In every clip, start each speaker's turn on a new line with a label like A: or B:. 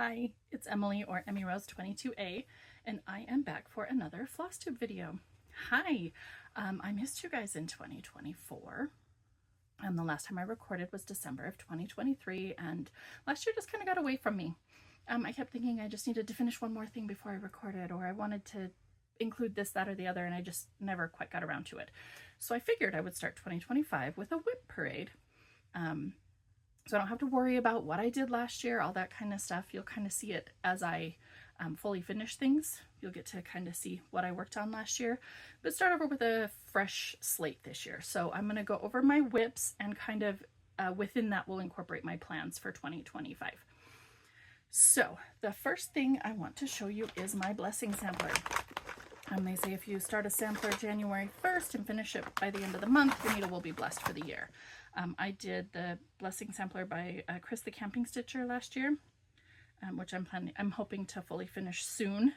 A: Hi, it's Emily or Emmy Rose 22A, and I am back for another Flosstube video. Hi, I missed you guys in 2024. The last time I recorded was December of 2023, and last year just kind of got away from me. I kept thinking I just needed to finish one more thing before I recorded, or I wanted to include this, that, or the other, and I just never quite got around to it. So I figured I would start 2025 with a WIP parade. So I don't have to worry about what I did last year, all that kind of stuff. You'll kind of see it as I fully finish things. You'll get to kind of see what I worked on last year, but start over with a fresh slate this year. So I'm going to go over my WIPs and kind of within that will incorporate my plans for 2025. So the first thing I want to show you is my blessing sampler. They say if you start a sampler January 1st and finish it by the end of the month, your needle will be blessed for the year. I did the blessing sampler by Chris the Camping Stitcher last year, which I'm hoping to fully finish soon.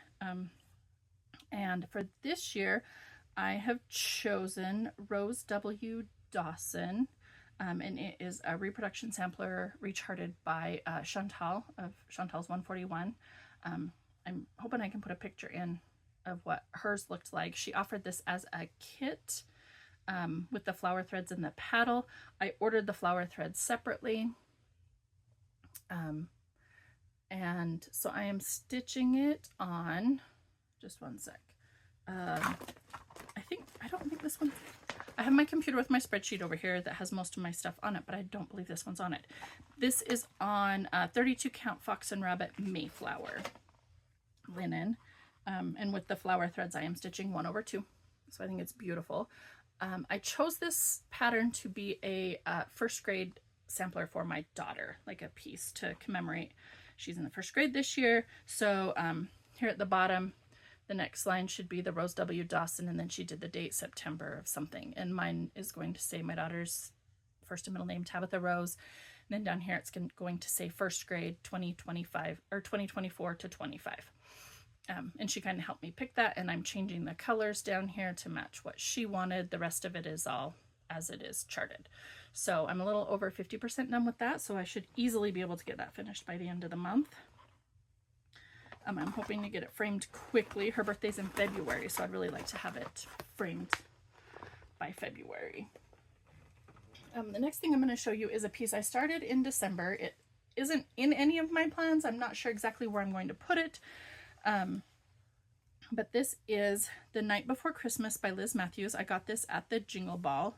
A: And for this year, I have chosen Rose W. Dawson, and it is a reproduction sampler recharted by Chantelle of Chantelle's 141. I'm hoping I can put a picture in of what hers looked like. She offered this as a kit with the flower threads and the paddle. I ordered the flower threads separately. And so I am stitching it on, just one sec. I don't think this one, I have my computer with my spreadsheet over here that has most of my stuff on it, but I don't believe this one's on it. This is on 32 count Fox and Rabbit Mayflower linen. And with the flower threads, I am stitching 1/2. So I think it's beautiful. I chose this pattern to be a first grade sampler for my daughter, like a piece to commemorate. She's in the first grade this year. So here at the bottom, the next line should be the Rose W. Dawson, and then she did the date September of something. And mine is going to say my daughter's first and middle name, Tabitha Rose. And then down here, it's going to say first grade 2025 or 2024 to 25. And she kind of helped me pick that, and I'm changing the colors down here to match what she wanted. The rest of it is all as it is charted. So I'm a little over 50% done with that, so I should easily be able to get that finished by the end of the month. I'm hoping to get it framed quickly. Her birthday's in February, so I'd really like to have it framed by February. The next thing I'm going to show you is a piece I started in December. It isn't in any of my plans. I'm not sure exactly where I'm going to put it. But this is The Night Before Christmas by Liz Mathews. I got this at the Jingle Ball.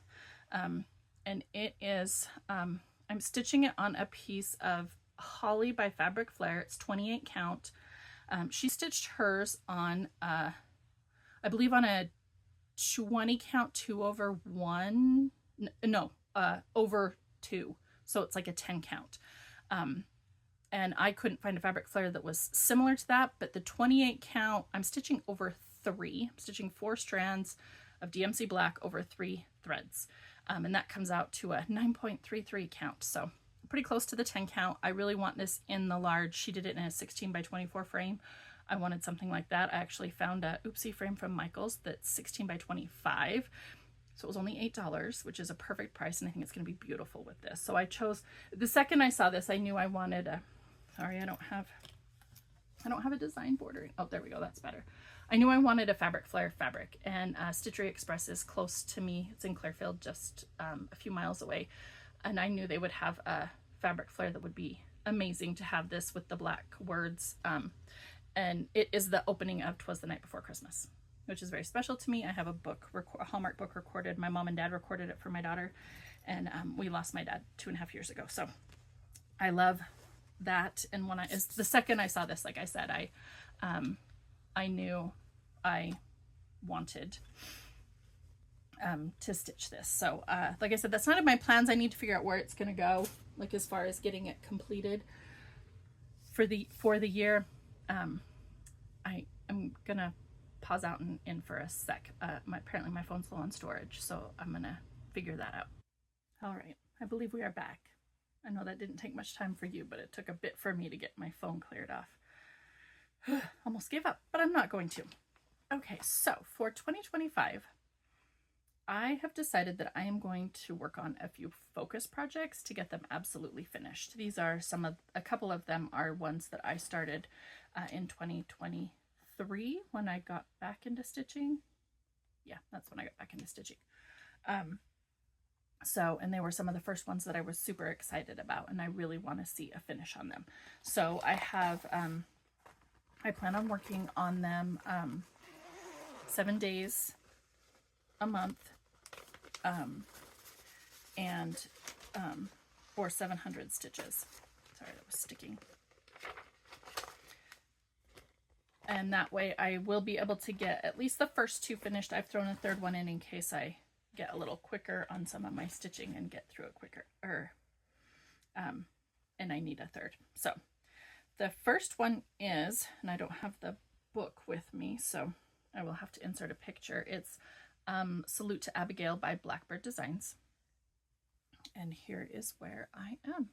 A: And it is, I'm stitching it on a piece of Holly by Fabric Flair. It's 28 count. She stitched hers on, I believe on a 20 count 2/1. No, over 2. So it's like a 10 count. And I couldn't find a Fabric Flair that was similar to that, but the 28 count, I'm stitching over 3. I'm stitching 4 strands of DMC black over 3 threads. And that comes out to a 9.33 count. So pretty close to the 10 count. I really want this in the large. She did it in a 16 by 24 frame. I wanted something like that. I actually found a Oopsie frame from Michael's that's 16 by 25. So it was only $8, which is a perfect price. And I think it's going to be beautiful with this. So I chose, the second I saw this, I knew I wanted a, sorry, I don't have a design border. Oh, there we go. That's better. I knew I wanted a Fabric Flair fabric, and Stitchery Express is close to me. It's in Clearfield, just a few miles away. And I knew they would have a Fabric Flair that would be amazing to have this with the black words. And it is the opening of 'Twas the Night Before Christmas, which is very special to me. I have a book, a Hallmark book recorded. My mom and dad recorded it for my daughter, and we lost my dad 2.5 years ago. So I love that. And when the second I saw this, like I said, I knew I wanted to stitch this. So like I said, that's not in my plans. I need to figure out where it's going to go, like as far as getting it completed for the year. I'm gonna pause out and in for a sec. Apparently my phone's low on storage, so I'm gonna figure that out. All right, I believe we are back. I know that didn't take much time for you, but it took a bit for me to get my phone cleared off. Almost gave up, but I'm not going to. Okay, so for 2025, I have decided that I am going to work on a few focus projects to get them absolutely finished. These are a couple of them are ones that I started in 2023 when I got back into stitching. Yeah, that's when I got back into stitching. And they were some of the first ones that I was super excited about, and I really want to see a finish on them. So I have, I plan on working on them 7 days a month, or 700 stitches. Sorry, that was sticking. And that way I will be able to get at least the first 2 finished. I've thrown a third one in case I get a little quicker on some of my stitching and get through it quicker, and I need a third. So the first one is, and I don't have the book with me, so I will have to insert a picture. It's Salute to Abigail by Blackbird Designs. And here is where I am.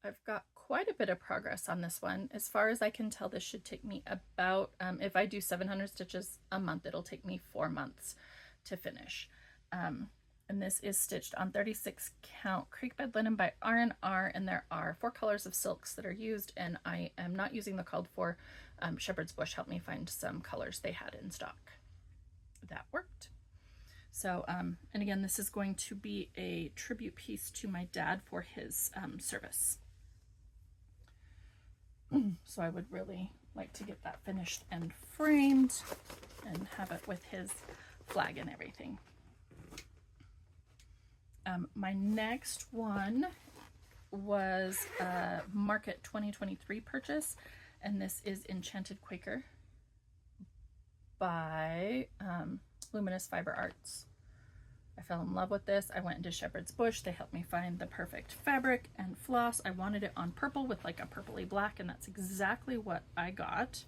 A: I've got quite a bit of progress on this one. As far as I can tell, this should take me about, if I do 700 stitches a month, it'll take me 4 months to finish. And this is stitched on 36 count Creekbed linen by R&R, and there are 4 colors of silks that are used, and I am not using the called for. Shepherd's Bush helped me find some colors they had in stock. That worked. So, and again, this is going to be a tribute piece to my dad for his service. So I would really like to get that finished and framed and have it with his flag and everything. My next one was a Market 2023 purchase, and this is Enchanted Quaker by Luminous Fiber Arts. I fell in love with this. I went into Shepherd's Bush. They helped me find the perfect fabric and floss. I wanted it on purple with like a purpley black, and that's exactly what I got.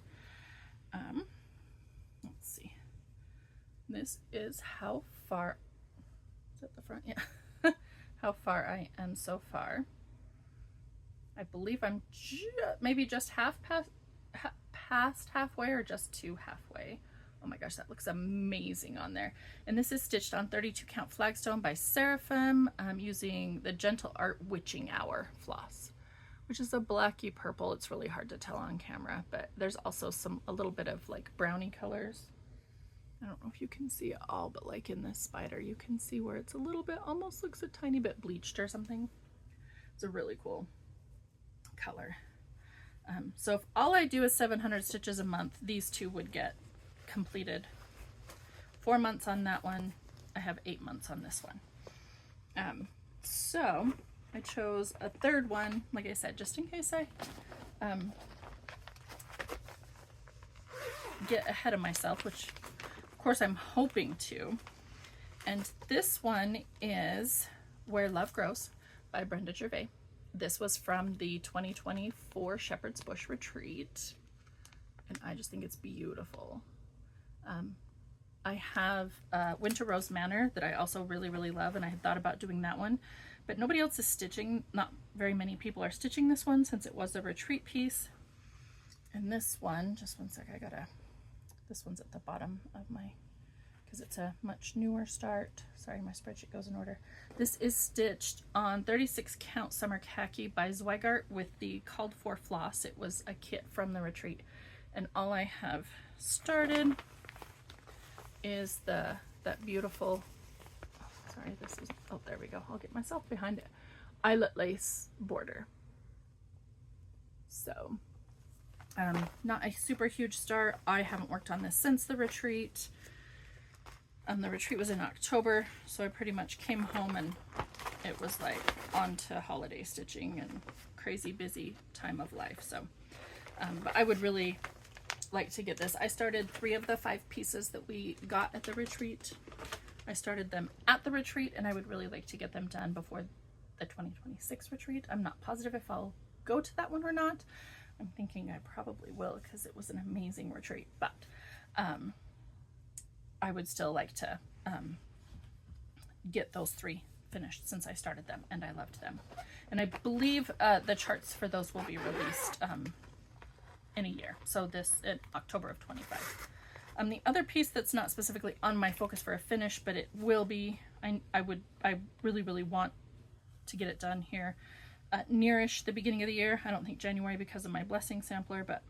A: Let's see. This is how far, is that the front? Yeah. How far I am so far. I believe I'm maybe just past halfway, or just to halfway. Oh my gosh, that looks amazing on there. And this is stitched on 32 count Flagstone by Seraphim. I'm using the Gentle Art Witching Hour floss, which is a blacky purple. It's really hard to tell on camera, but there's also a little bit of like brownie colors. I don't know if you can see it all, but like in this spider, you can see where it's a little bit, almost looks a tiny bit bleached or something. It's a really cool color. So if all I do is 700 stitches a month, these 2 would get completed. 4 months on that one. I have 8 months on this one. So I chose a third one, like I said, just in case I get ahead of myself, which of course I'm hoping to. And this one is Where Love Grows by Brenda Gervais. This was from the 2024 Shepherd's Bush retreat, and I just think it's beautiful. I have Winter Rose Manor that I also really love, and I had thought about doing that one, but nobody else is stitching. Not very many people are stitching this one since it was a retreat piece. And this one, just one sec, this one's at the bottom of my, because it's a much newer start. Sorry, my spreadsheet goes in order. This is stitched on 36 count Summer Khaki by Zweigart with the called for floss. It was a kit from the retreat, and all I have started is that beautiful, sorry, this is, oh, there we go. I'll get myself behind it. Eyelet lace border. So, not a super huge start. I haven't worked on this since the retreat. The retreat was in October, so I pretty much came home and it was like on to holiday stitching and crazy busy time of life. So, but I would really like to get this. I started 3 of the 5 pieces that we got at the retreat. I started them at the retreat, and I would really like to get them done before the 2026 retreat. I'm not positive if I'll go to that one or not. I'm thinking I probably will because it was an amazing retreat, but I would still like to get those 3 finished since I started them and I loved them. And I believe the charts for those will be released in a year. So this in October of 25. The other piece that's not specifically on my focus for a finish, but it will be, I really want to get it done here nearish the beginning of the year. I don't think January because of my blessing sampler, but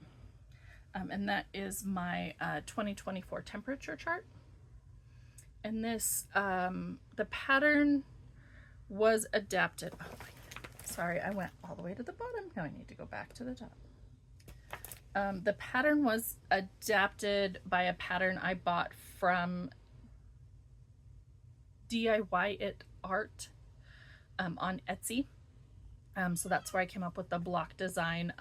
A: and that is my 2024 temperature chart. And this the pattern was adapted. Oh my, sorry, I went all the way to the bottom. Now I need to go back to the top. The pattern was adapted by a pattern I bought from DIY It Art on Etsy. So that's where I came up with the block design.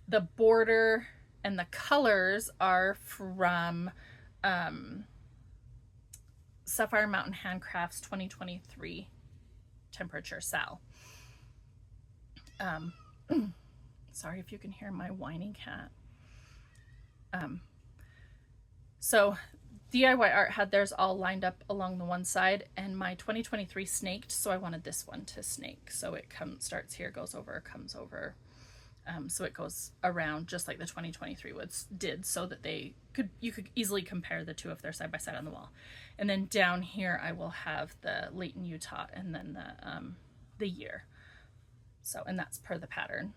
A: The border and the colors are from Sapphire Mountain Handcrafts 2023 temperature Sal. Sorry if you can hear my whiny cat. So DIY Art had theirs all lined up along the one side, and my 2023 snaked, so I wanted this one to snake. So it starts here, goes over, comes over. So it goes around just like the 2023 did, so that you could easily compare the two if they're side by side on the wall. And then down here I will have the Layton, Utah, and then the year. So, and that's per the pattern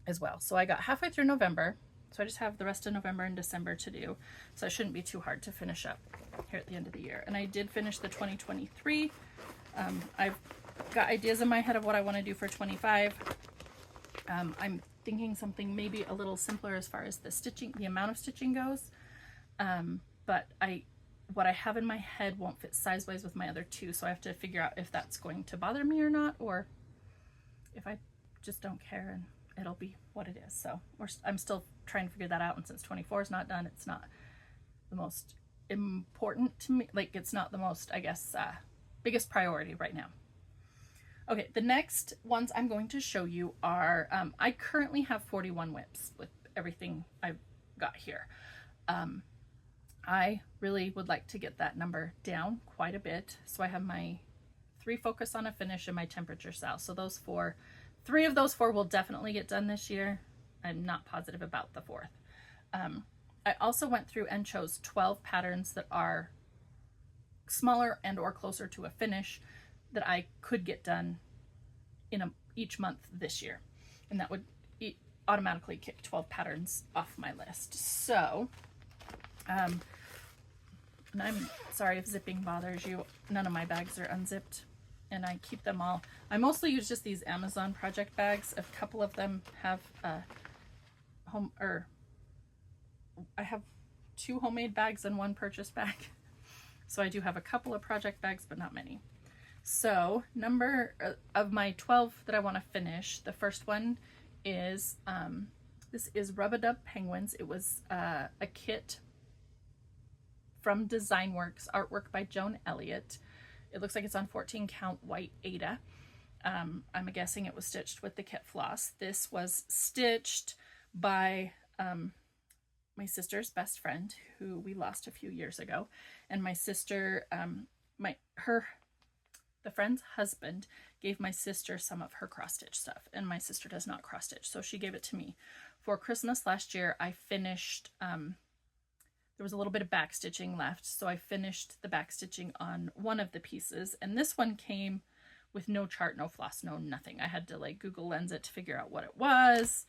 A: as well. So I got halfway through November, so I just have the rest of November and December to do. So it shouldn't be too hard to finish up here at the end of the year. And I did finish the 2023. I've got ideas in my head of what I want to do for 25. I'm thinking something maybe a little simpler as far as the stitching, the amount of stitching goes. But what I have in my head won't fit size-wise with my other two, so I have to figure out if that's going to bother me or not, or if I just don't care and it'll be what it is. So I'm still trying to figure that out, and since 24 is not done, it's not the most important to me. Like, it's not the most, I guess, biggest priority right now. Okay, the next ones I'm going to show you are, I currently have 41 WIPs with everything I've got here. I really would like to get that number down quite a bit. So I have my 3 focus on a finish and my temperature sal. So those 4, 3 of those 4 will definitely get done this year. I'm not positive about the 4th. I also went through and chose 12 patterns that are smaller and or closer to a finish that I could get done in each month this year. And that would automatically kick 12 patterns off my list. So, and I'm sorry if zipping bothers you. None of my bags are unzipped, and I keep them all. I mostly use just these Amazon project bags. A couple of them have I have 2 homemade bags and 1 purchase bag. So I do have a couple of project bags, but not many. So number of my 12 that I want to finish, the first one is, this is Rub-a-Dub Penguins. It was a kit from Designworks, artwork by Joan Elliott. It looks like it's on 14 count white Aida. I'm guessing it was stitched with the kit Floss. This was stitched by my sister's best friend, who we lost a few years ago. And my sister, the friend's husband gave my sister some of her cross stitch stuff, and my sister does not cross stitch, so she gave it to me. For Christmas last year, I finished, there was a little bit of back stitching left, so I finished the back stitching on one of the pieces, and this one came with no chart, no floss, no nothing. I had to like Google Lens it to figure out what it was.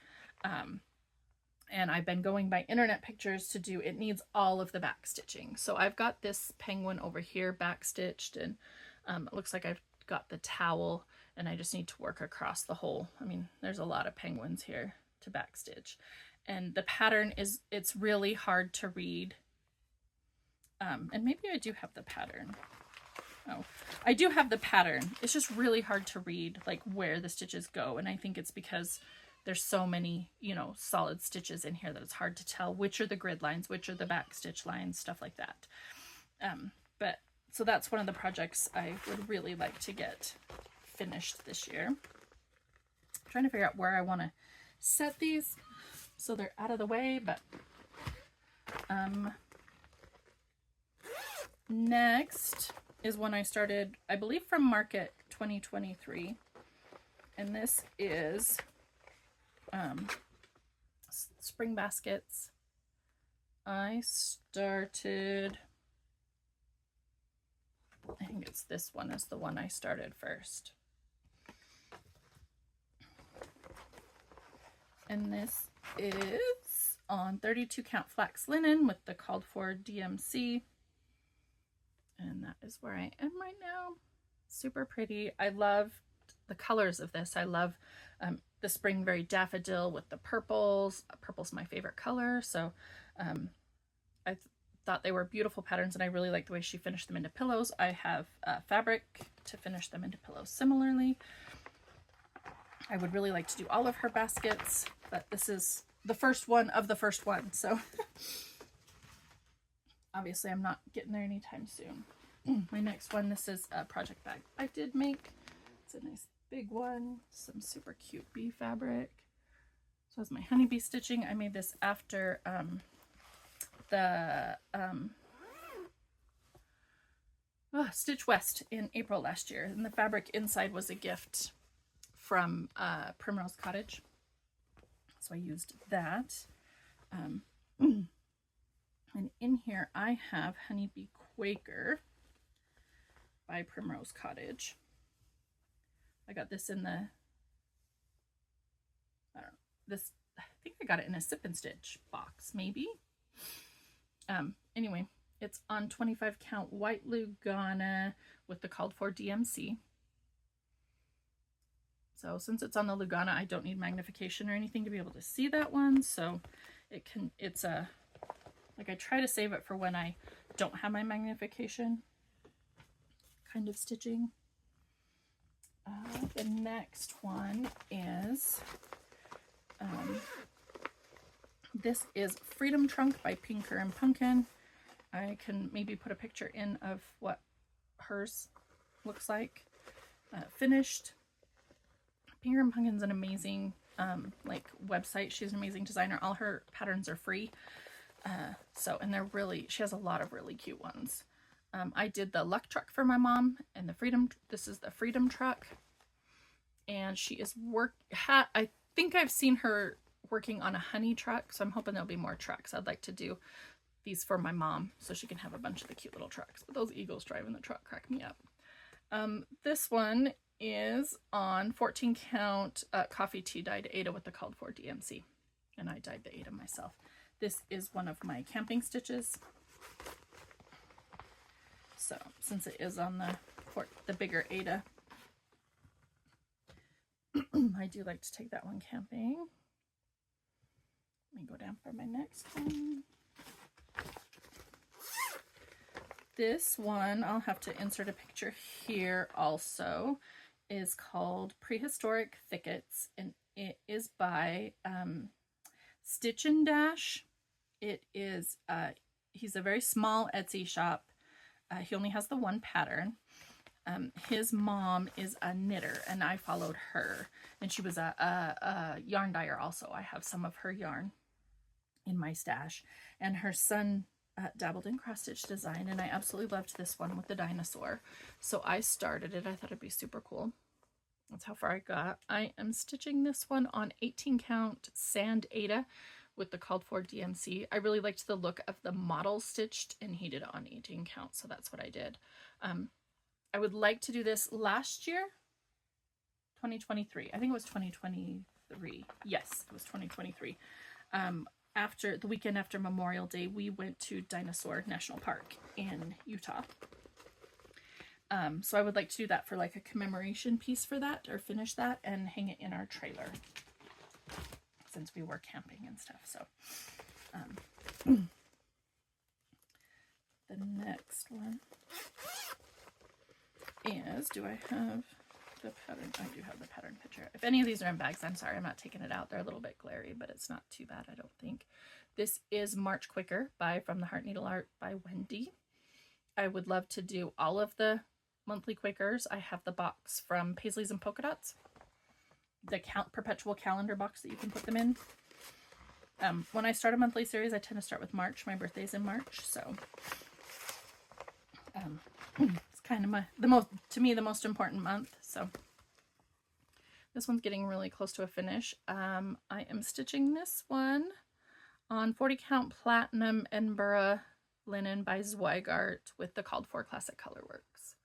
A: And I've been going by internet pictures to do, it needs all of the back stitching. So I've got this penguin over here back stitched, and it looks like I've got the towel, and I just need to work across the whole. I mean, there's a lot of penguins here to back stitch. And the pattern is, it's really hard to read. And maybe I do have the pattern. Oh, I do have the pattern. It's just really hard to read, like, where the stitches go. And I think it's because there's so many, you know, solid stitches in here that it's hard to tell which are the grid lines, which are the back stitch lines, stuff like that. But so that's one of the projects I would really like to get finished this year. I'm trying to figure out where I want to set these so they're out of the way, but next is one I started, I believe, from Market 2023, and this is spring baskets I started, I think it's this one is the one I started first. And this is on 32 count flax linen with the called for DMC. And that is where I am right now. Super pretty. I love the colors of this. I love the spring berry daffodil with the purples. Purple's my favorite color. So I thought they were beautiful patterns, and I really like the way she finished them into pillows. I have fabric to finish them into pillows similarly. I would really like to do all of her baskets, but this is the first one of the first one, so obviously I'm not getting there anytime soon. My next one, this is a project bag I did make. It's a nice big one, some super cute bee fabric. So as my honeybee stitching, I made this after the Stitch West in April last year, and the fabric inside was a gift from Primrose Cottage, so I used that. And in here I have Honeybee Quaker by Primrose Cottage. I got this in the, I don't know, this, I think I got it in a Sip and Stitch box, maybe. Anyway, it's on 25 count white Lugana with the called for DMC. So since it's on the Lugana, I don't need magnification or anything to be able to see that one. So it's like I try to save it for when I don't have my magnification kind of stitching. The next one is, this is Freedom Trunk by Pinker and Pumpkin. I can maybe put a picture in of what hers looks like. Finished. Pinker and Pumpkin's an amazing like website. She's an amazing designer. All her patterns are free. And they're really, she has a lot of really cute ones. I did the Luck Truck for my mom, and this is the Freedom Truck. And she is I think I've seen her working on a honey truck, so I'm hoping there'll be more trucks. I'd like to do these for my mom so she can have a bunch of the cute little trucks. But those eagles driving the truck crack me up. This one is on 14 count coffee tea dyed Ada with the called for DMC. And I dyed the Ada myself. This is one of my camping stitches. So since it is on the bigger Ada, I do like to take that one camping. Let me go down for my next one. This one, I'll have to insert a picture here also, is called Prehistoric Thickets, and it is by Stitch and Dash. It is, he's a very small Etsy shop. He only has the one pattern. His mom is a knitter, and I followed her, and she was a yarn dyer also. I have some of her yarn in my stash, and her son dabbled in cross stitch design, and I absolutely loved this one with the dinosaur, so I started it. I thought it'd be super cool. That's how far I got. I am stitching this one on 18 count Sand Ada with the called for DMC. I really liked the look of the model stitched, and he did it on 18 count, so that's what I did. I would like to do this last year, 2023. I think it was 2023. Yes, it was 2023. After the weekend after Memorial Day, we went to Dinosaur National Park in Utah. So I would like to do that for like a commemoration piece for that, or finish that and hang it in our trailer since we were camping and stuff. So the next one is, do I have the pattern? I do have the pattern picture. If any of these are in bags, I'm sorry, I'm not taking it out. They're a little bit glary, but it's not too bad, I don't think. This is March Quaker by From the Heart Needle Art by Wendy. I would love to do all of the monthly Quakers. I have the box from Paisleys and Polka Dots, the perpetual calendar box that you can put them in. When I start a monthly series, I tend to start with March. My birthday's in March, so it's kind of the most important month. So this one's getting really close to a finish. I am stitching this one on 40 count platinum Edinburgh linen by Zweigart with the called for classic colorworks.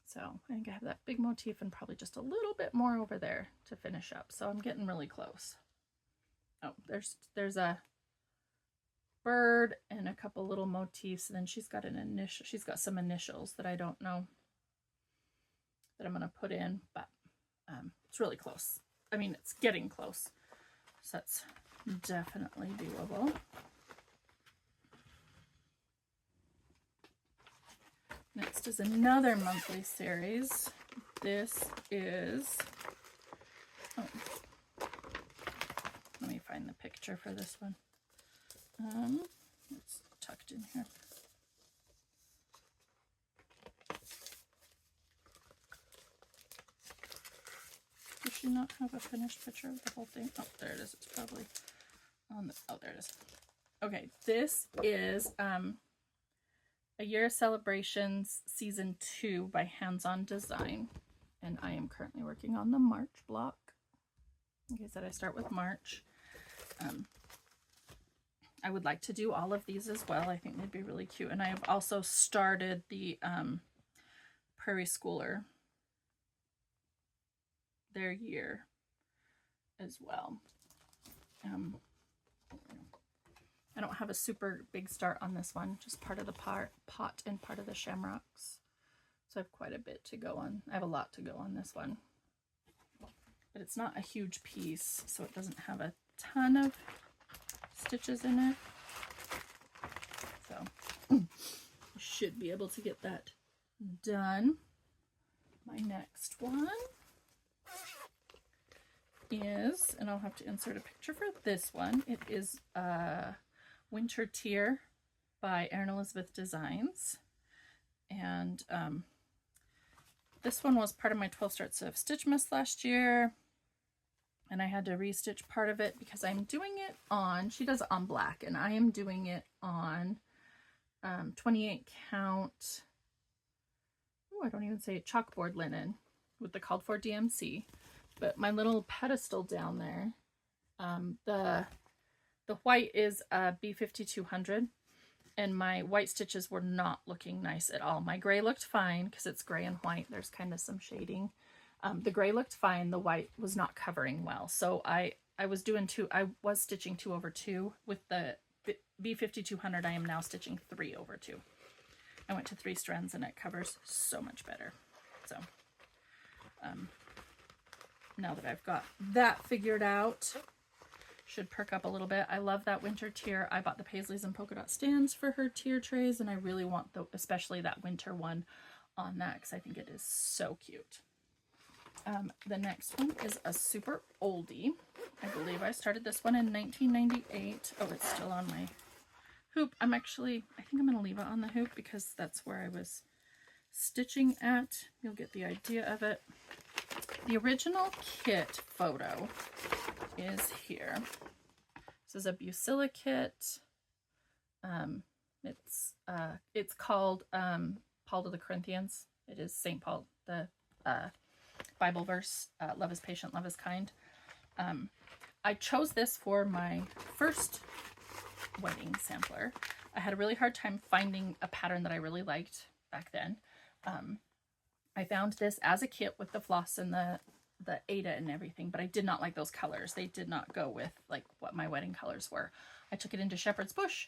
A: So I think I have that big motif and probably just a little bit more over there to finish up. So I'm getting really close. Oh, there's a bird and a couple little motifs, and then she's got an initial. She's got some initials that I don't know that I'm gonna put in, but it's really close. I mean, it's getting close, so that's definitely doable. Next is another monthly series. This is, oh, let me find the picture for this one. It's tucked in here. Does she not have a finished picture of the whole thing? Oh, there it is. It's probably on the, oh, there it is. Okay, this is A Year of Celebrations Season 2 by Hands On Design. And I am currently working on the March block. Like I said, I start with March. I would like to do all of these as well. I think they'd be really cute. And I have also started the Prairie Schooler, their year as well. I don't have a super big start on this one, just part of the pot and part of the shamrocks. So I have quite a bit to go on. I have a lot to go on this one. But it's not a huge piece, so it doesn't have a ton of stitches in it. So I should be able to get that done. My next one is, and I'll have to insert a picture for this one. It is Winter Tier by Erin Elizabeth Designs. And this one was part of my 12 Starts of Stitchmas last year. And I had to restitch part of it because I'm doing it on, she does it on black, and I am doing it on 28 count, oh, I don't even say it, chalkboard linen with the called for DMC. But my little pedestal down there, the white is B5200, and my white stitches were not looking nice at all. My gray looked fine because it's gray and white. There's kind of some shading. The gray looked fine. The white was not covering well. So I was stitching 2 over 2 with the B5200. I am now stitching 3 over 2. I went to 3 strands and it covers so much better. So now that I've got that figured out, should perk up a little bit. I love that winter tier. I bought the Paisleys and polka dot stands for her tier trays, and I really want especially that winter one on that because I think it is so cute. The next one is a super oldie. I believe I started this one in 1998. Oh, it's still on my hoop. I think I'm going to leave it on the hoop because that's where I was stitching at. You'll get the idea of it. The original kit photo is here. This is a Busilla kit. It's called Paul to the Corinthians. It is St. Paul, the Bible verse, love is patient, love is kind. I chose this for my first wedding sampler. I had a really hard time finding a pattern that I really liked back then. I found this as a kit with the floss and the Ada and everything, but I did not like those colors. They did not go with like what my wedding colors were. I took it into Shepherd's Bush,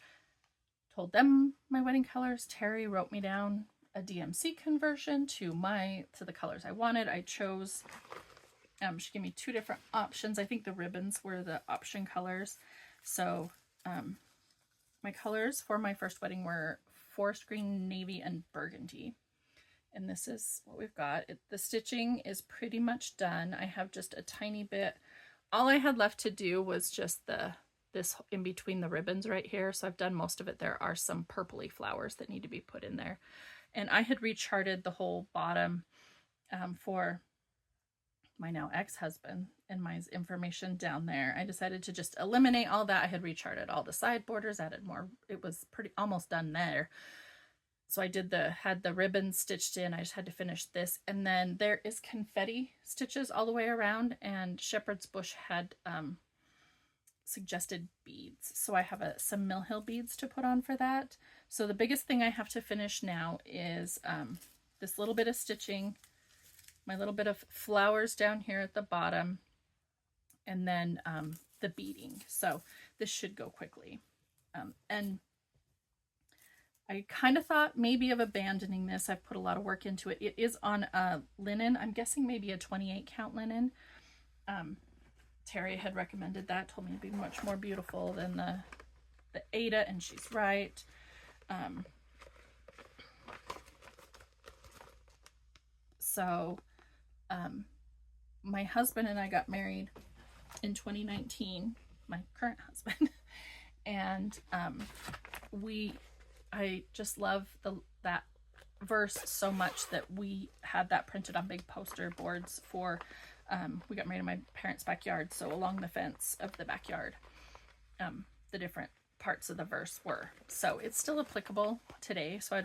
A: told them my wedding colors. Terry wrote me down a DMC conversion to the colors I wanted. I chose, she gave me 2 different options. I think the ribbons were the option colors. So my colors for my first wedding were forest green, navy, and burgundy. And this is what we've got. The stitching is pretty much done. I have just a tiny bit. All I had left to do was just this in between the ribbons right here. So I've done most of it. There are some purpley flowers that need to be put in there. And I had recharted the whole bottom for my now ex-husband and my information down there. I decided to just eliminate all that. I had recharted all the side borders, added more. It was almost done there. So I had the ribbons stitched in. I just had to finish this. And then there is confetti stitches all the way around, and Shepherd's Bush had suggested beads. So I have some Mill Hill beads to put on for that. So the biggest thing I have to finish now is this little bit of stitching, my little bit of flowers down here at the bottom, and then the beading. So this should go quickly. And I kind of thought maybe of abandoning this. I've put a lot of work into it. It is on linen. I'm guessing maybe a 28 count linen. Terry had recommended that, told me it'd be much more beautiful than the Ada, and she's right. My husband and I got married in 2019, my current husband, and I just love that verse so much that we had that printed on big poster boards for, we got married in my parents' backyard, so along the fence of the backyard, the different parts of the verse were. So it's still applicable today, so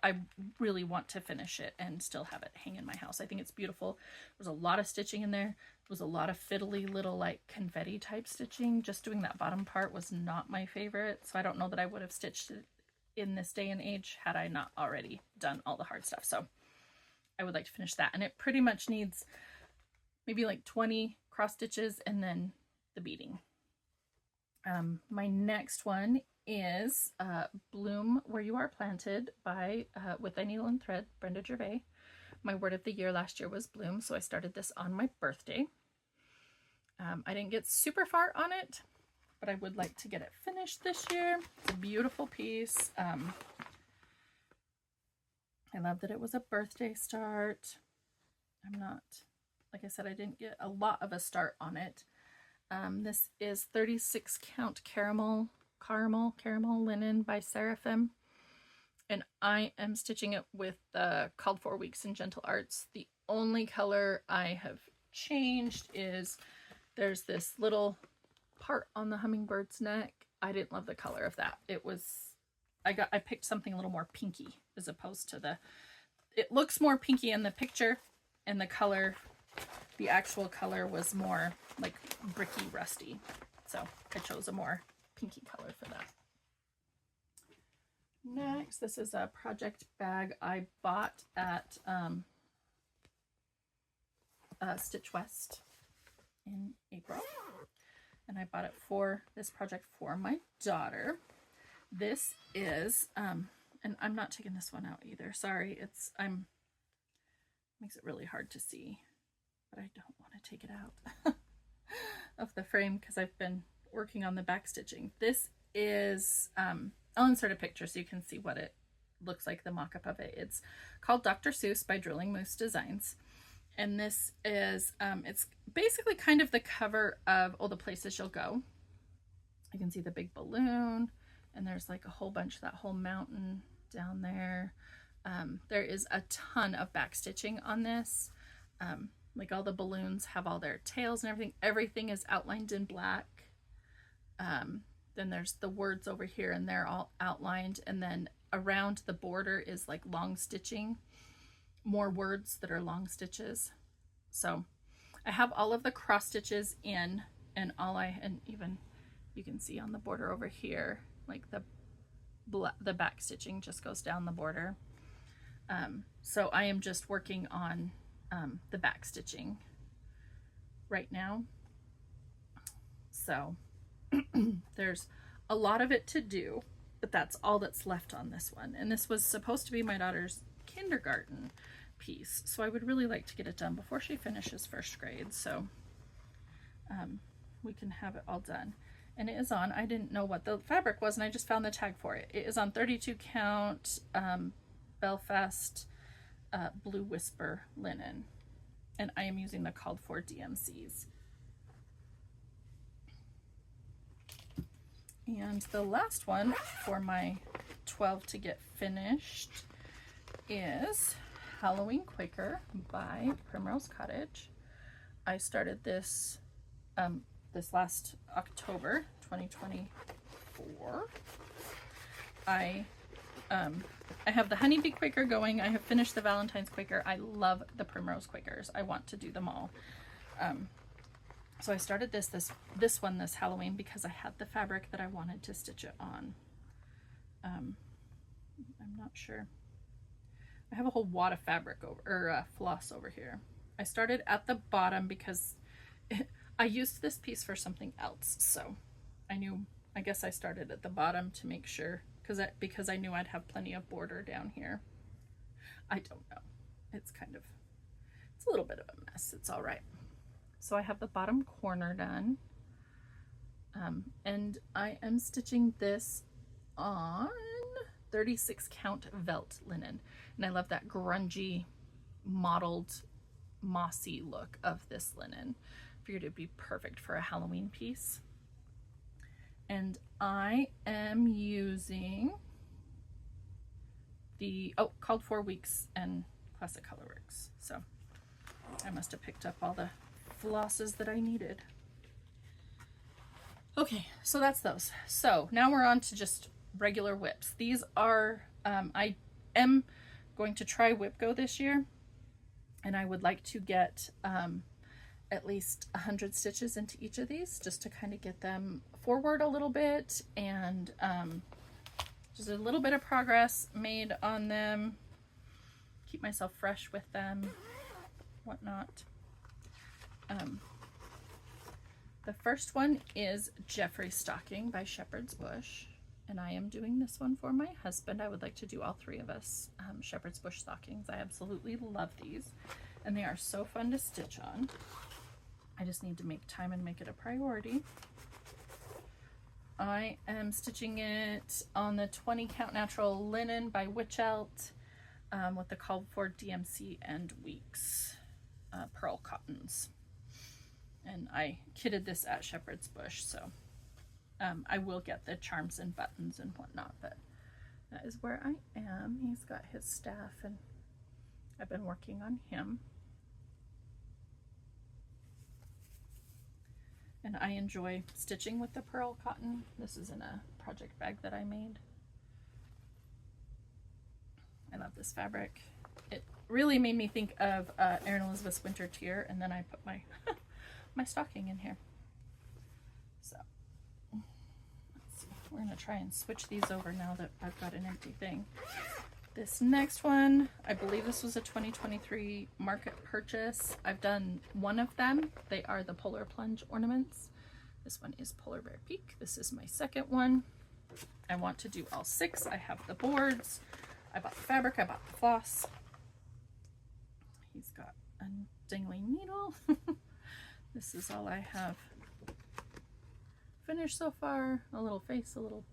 A: I really want to finish it and still have it hang in my house. I think it's beautiful. There's a lot of stitching in there. There was a lot of fiddly little like confetti type stitching. Just doing that bottom part was not my favorite, so I don't know that I would have stitched it in this day and age had I not already done all the hard stuff. So I would like to finish that, and it pretty much needs maybe like 20 cross stitches and then the beading. My next one is Bloom Where You Are Planted by With a Needle and Thread, Brenda Gervais. My word of the year last year was bloom, so I started this on my birthday. I didn't get super far on it, but I would like to get it finished this year. It's a beautiful piece. I love that it was a birthday start. Like I said, I didn't get a lot of a start on it. This is 36 count caramel linen by Seraphim, and I am stitching it with the Called For Weeks in Gentle Arts. The only color I have changed is there's this little part on the hummingbird's neck. I didn't love the color of that. I picked something a little more pinky as opposed to it looks more pinky in the picture, and the color, the actual color was more like bricky rusty. So I chose a more pinky color for that. Next, this is a project bag I bought at Stitch West in April, and I bought it for this project for my daughter. This is and I'm not taking this one out either, sorry. Makes it really hard to see, but I don't want to take it out of the frame because I've been working on the back stitching. This is I'll insert a picture so you can see what it looks like, the mock-up of it. It's called Dr. Seuss by Drilling Moose Designs, and this is it's basically kind of the cover of All the Places You'll Go. You can see the big balloon, and there's like a whole bunch of that whole mountain down there. There is a ton of back stitching on this. Like all the balloons have all their tails and everything. Everything is outlined in black. Then there's the words over here, and they're all outlined. And then around the border is like long stitching, more words that are long stitches. So I have all of the cross stitches in, and even you can see on the border over here, like the back stitching just goes down the border. So I am just working on the back stitching right now. So there's a lot of it to do, but that's all that's left on this one. And this was supposed to be my daughter's kindergarten piece, so I would really like to get it done before she finishes first grade, so we can have it all done. And it is on, I didn't know what the fabric was, and I just found the tag for it. It is on 32 count Belfast Blue Whisper linen, and I am using the Called For DMCs. And the last one for my 12 to get finished is Halloween Quaker by Primrose Cottage. I started this this last October 2024. I have the Honeybee Quaker going. I have finished the Valentine's Quaker. I love the Primrose Quakers. I want to do them all. So I started this one this Halloween because I had the fabric that I wanted to stitch it on. I'm not sure. I have a whole wad of fabric floss over here. I started at the bottom because I used this piece for something else, so I guess I started at the bottom to make sure, because I knew I'd have plenty of border down here. I don't know. It's a little bit of a mess. It's all right. So I have the bottom corner done, and I am stitching this on 36 count Velt linen, and I love that grungy, mottled, mossy look of this linen. Figured it'd be perfect for a Halloween piece. And I am using the Called For Weeks and Classic Colorworks. So I must have picked up all the flosses that I needed. Okay, so that's those. So now we're on to just regular WIPs. These are I am going to try WIP Go this year, and I would like to get at least 100 stitches into each of these, just to kind of get them forward a little bit, and just a little bit of progress made on them, keep myself fresh with them, whatnot. The first one is Jeffrey Stocking by Shepherd's Bush, and I am doing this one for my husband. I would like to do all three of us Shepherd's Bush stockings. I absolutely love these, and they are so fun to stitch on. I just need to make time and make it a priority. I am stitching it on the 20 count natural linen by Witchelt with the Called For DMC and Weeks pearl cottons. And I kitted this at Shepherd's Bush, so I will get the charms and buttons and whatnot, but that is where I am. He's got his staff, and I've been working on him. And I enjoy stitching with the pearl cotton. This is in a project bag that I made. I love this fabric. It really made me think of Erin Elizabeth's Winter Tear, and then I put my my stocking in here. So let's see. We're gonna try and switch these over now that I've got an empty thing. This next one, I believe this was a 2023 market purchase. I've done one of them. They are the Polar Plunge ornaments. This one is Polar Bear Peak. This is my second one. I want to do all 6. I have the boards. I bought the fabric. I bought the floss. He's got a dangling needle. This is all I have finished so far. A little face, a little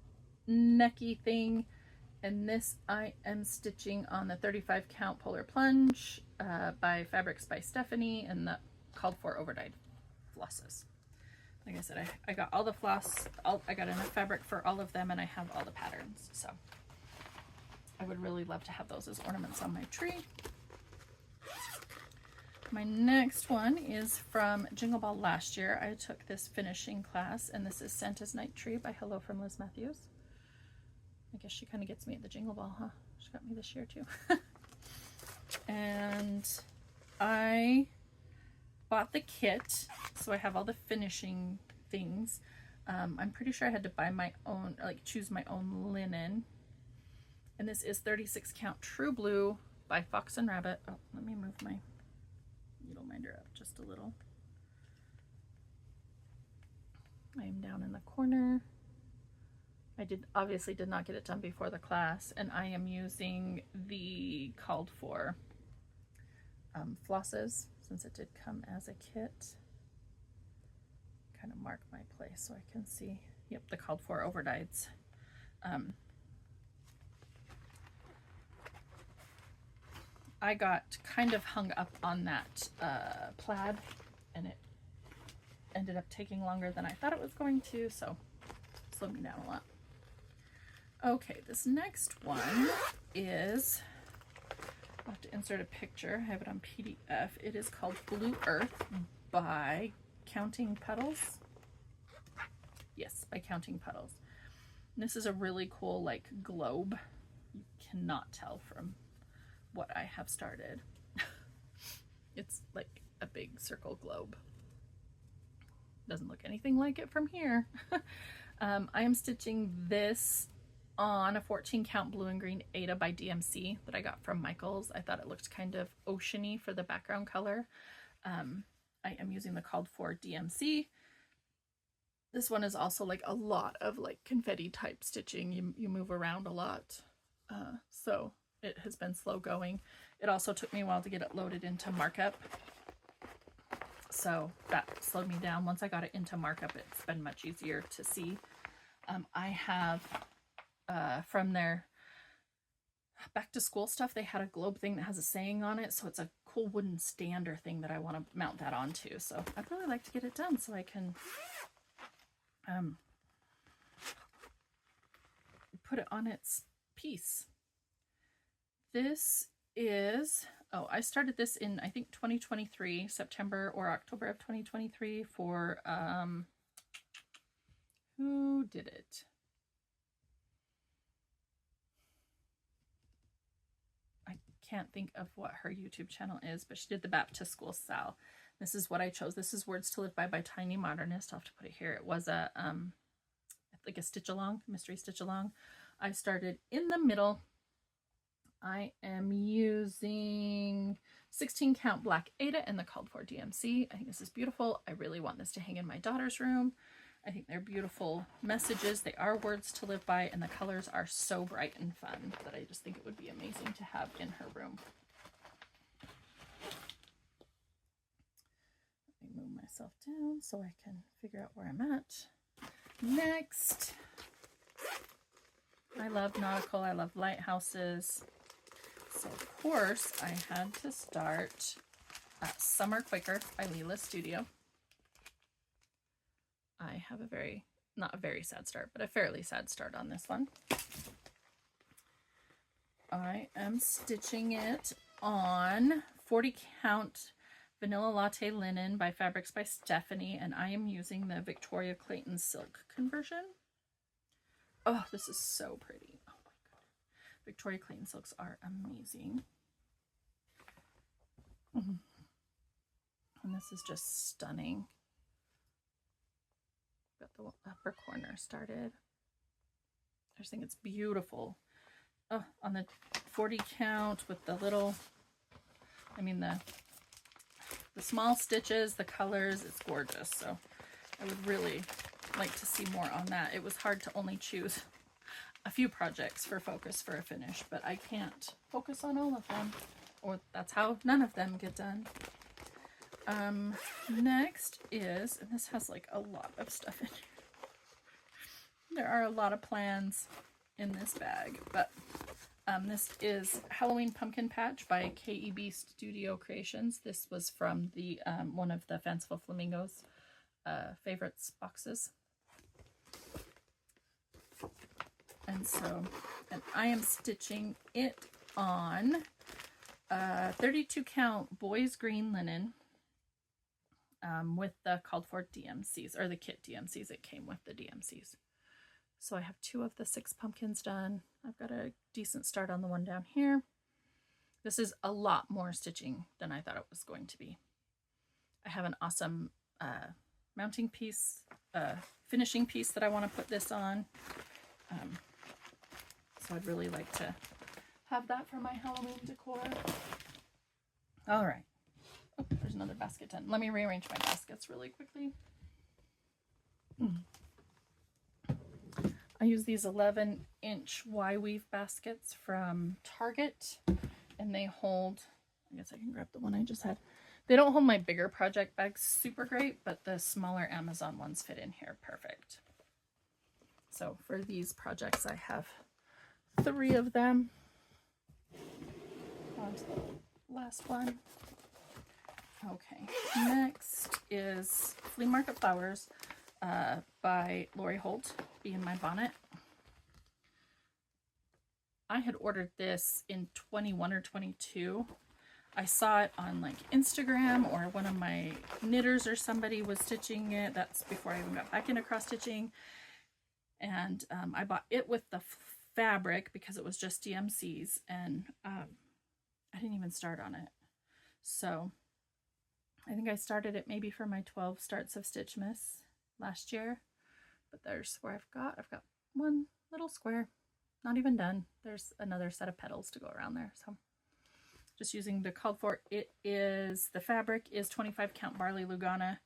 A: necky thing. And this I am stitching on the 35 count Polar Plunge by Fabrics by Stephanie, and the Called For overdyed flosses. Like I said, I got all the floss, I got enough fabric for all of them, and I have all the patterns. So I would really love to have those as ornaments on my tree. My next one is from Jingle Ball last year. I took this finishing class, and this is Santa's Night Tree by Hello from Liz Mathews. I guess she kind of gets me at the Jingle Ball, huh? She got me this year too. And I bought the kit, so I have all the finishing things. I'm pretty sure I had to buy my own, like choose my own linen. And this is 36 count True Blue by Fox and Rabbit. Oh, let me move my needle minder up just a little. I am down in the corner. I obviously did not get it done before the class, and I am using the Called For flosses, since it did come as a kit. Kind of mark my place so I can see. Yep, the Called For overdyeds. I got kind of hung up on that plaid, and it ended up taking longer than I thought it was going to, so it slowed me down a lot. Okay, this next one is, I'll have to insert a picture. I have it on PDF. It is called Blue Earth by Counting Petals. Yes, by Counting Petals. And this is a really cool, like, globe. You cannot tell from what I have started. It's like a big circle globe. doesn't look anything like it from here. I am stitching this on a 14 count blue and green Ada by DMC that I got from Michaels. I thought it looked kind of oceany for the background color. I am using the called for DMC. This one is also like a lot of like confetti type stitching. You move around a lot. So it has been slow going. It also took me a while to get it loaded into markup. So that slowed me down. Once I got it into markup, it's been much easier to see. I have from their back to school stuff, they had a globe thing that has a saying on it. So it's a cool wooden stander thing that I want to mount that onto. So I'd really like to get it done so I can put it on its piece. This is, oh, I started this in, I think, 2023, September or October of 2023 for, who did it? I can't think of what her YouTube channel is, but she did the Back to School Sal. This is what I chose. This is Words to Live by Tiny Modernist. I'll have to put it here. It was a, like a stitch along, mystery stitch along. I started in the middle. I am using 16 count black Ada and the called for DMC. I think this is beautiful. I really want this to hang in my daughter's room. I think they're beautiful messages. They are words to live by, and the colors are so bright and fun that I just think it would be amazing to have in her room. Let me move myself down so I can figure out where I'm at. Next, I love nautical. I love lighthouses. So of course I had to start Summer Quaker by Leela Studio. I have a very, not a very sad start, but a fairly sad start on this one. I am stitching it on 40 count Vanilla Latte Linen by Fabrics by Stephanie, and I am using the Victoria Clayton Silk conversion. Oh, this is so pretty. Oh my god. Victoria Clayton silks are amazing. And this is just stunning. Got the upper corner started. I just think it's beautiful. Oh, on the 40 count with the little, I mean the small stitches, the colors, it's gorgeous. So I would really like to see more on that. It was hard to only choose a few projects for focus for a finish, but I can't focus on all of them, or that's how none of them get done. Next is, and this has like a lot of stuff in here. There are a lot of plans in this bag, but this is Halloween Pumpkin Patch by KEB Studio Creations. This was from the one of the Fanciful Flamingos favorites boxes. And so, and I am stitching it on 32 count boys green linen with the called for DMCs, or the kit DMCs. It came with the DMCs. So I have 2 of the 6 pumpkins done. I've got a decent start on the one down here. This is a lot more stitching than I thought it was going to be. I have an awesome mounting piece, finishing piece that I want to put this on. So I'd really like to have that for my Halloween decor. All right. Oh, there's another basket done. Let me rearrange my baskets really quickly. I use these 11-inch Y-weave baskets from Target, and they hold, I guess I can grab the one I just had. They don't hold my bigger project bags super great, but the smaller Amazon ones fit in here perfect. So for these projects, I have 3 of them. On to the last one. Okay, next is Flea Market Flowers by Lori Holt, Be in My Bonnet. I had ordered this in 21 or 22. I saw it on like Instagram, or one of my knitters or somebody was stitching it. That's before I even got back into cross stitching. And I bought it with the fabric because it was just DMCs, and I didn't even start on it. So I think I started it maybe for my 12 starts of Stitchmas, last year. But there's where I've got one little square, not even done. There's another set of petals to go around there. So just using the called for. It is, the fabric is 25 count barley lugana.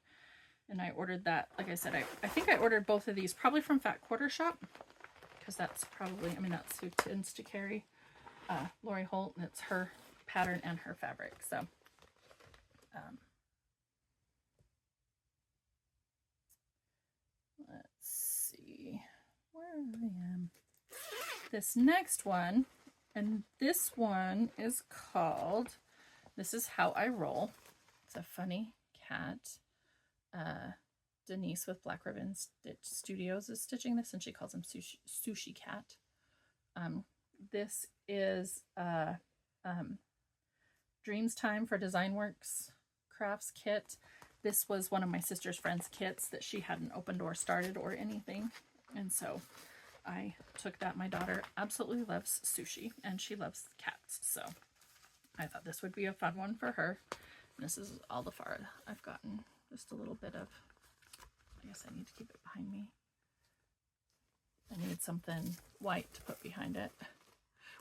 A: And I ordered that, like I said, I think I ordered both of these probably from Fat Quarter Shop, because that's probably, I mean, that's who tends to carry Lori Holt, and it's her pattern and her fabric. So let's see where I am. This next one, and this one is called, this is How I Roll. It's a funny cat. Denise with Black Ribbon Stitch Studios is stitching this, and she calls him Sushi Cat. This is Dreams Time for Design Works Crafts kit. This was one of my sister's friend's kits that she hadn't opened or started or anything, and so I took that. My daughter absolutely loves sushi, and she loves cats, so I thought this would be a fun one for her. And this is all the far I've gotten. Just a little bit of, I guess I need to keep it behind me. I need something white to put behind it.